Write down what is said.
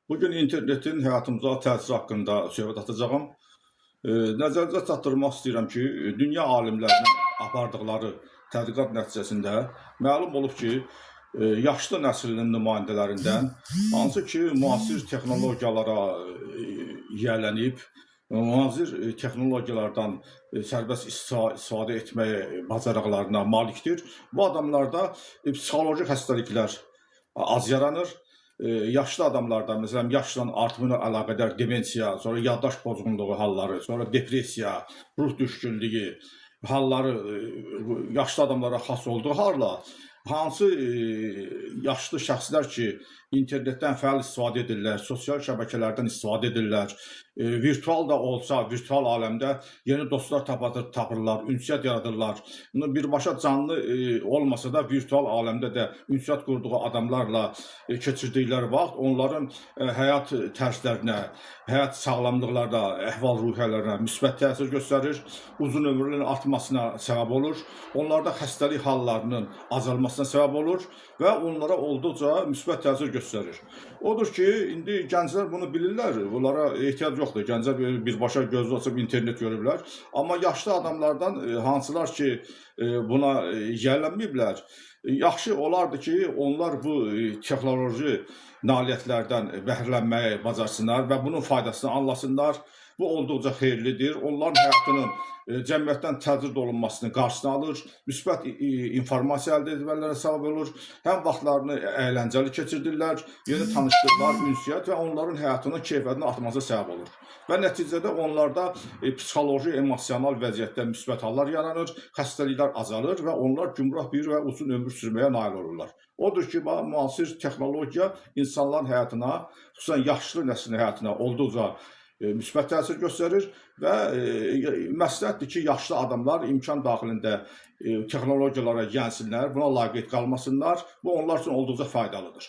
Bugün internetin həyatımıza təsiri haqqında söhbət açacağam. Nəzərinizə çatdırmaq istəyirəm ki, dünya alimlərinin apardıqları tədqiqat nəticəsində məlum olub ki, yaşlı nəslinin nümayəndələrindən hansı ki, müasir texnologiyalara yiyələnib, müasir texnologiyalardan sərbəst istifadə etməyə bacarıqlarına malikdir. Bu adamlarda psixoloji xəstəliklər az yaranır. Yaşlı adamlarda, məsələn, yaşla artımına əlaqədar demensiya, sonra yaddaş pozğunluğu halları, sonra depressiya, ruh düşkünlüyü halları yaşlı adamlara xas olduğu halda, hansı yaşlı şəxslər ki, internetdən fəal istifadə edirlər, sosial şəbəkələrdən istifadə edirlər, virtual da olsa, virtual aləmdə yeni dostlar tapırlar, ünsiyyət yaradırlar. Birbaşa canlı olmasa da virtual aləmdə də ünsiyyət qurduğu adamlarla keçirdikləri vaxt onların həyat tərzlərinə, həyat sağlamlıqlarına, əhval-ruhiyyələrinə müsbət təsir göstərir, uzun ömürlərin artmasına səbəb olur, onlarda xəstəlik hallarının azalmasına səbəb olur və onlara olduqca müsbət təsir göstərir. Odur ki, indi gənclər bunu bilirlər, bunlara ehtiyac yoxdur. Gənclər birbaşa gözü açıb internet görürlər. Amma yaşlı adamlardan hansılar ki, buna yiyələnməyiblər, yaxşı olardı ki, onlar bu texnoloji nailiyyətlərdən bəhrələnməyi bacarsınlar və bunun faydasını anlasınlar. Bu olduqca xeyirlidir. Onların həyatının cəmiyyətdən təcrid olunmasının qarşısını alır, müsbət informasiya əldə etmələrə səbəb olur, həm vaxtlarını əyləncəli keçirdirlər, yeni tanışlıqlar, ünsiyyət və onların həyatının keyfiyyətinin artmasına səbəb olur. Və nəticədə onlarda psixoloji, emosional vəziyyətdə müsbət hallar yaranır, xəstəliklər azalır və onlar gümrah bir və uzun ömür sürməyə nail olurlar. Odur ki, müasir texnologiya insanların həyatına, xüsusən yaşlı nəslin həyatına olduqca müsbət təsir göstərir və məsləhətdir ki, yaşlı adamlar imkan daxilində texnologiyalara gəlsinlər, buna laqeyd qalmasınlar. Bu onlar üçün olduqca faydalıdır.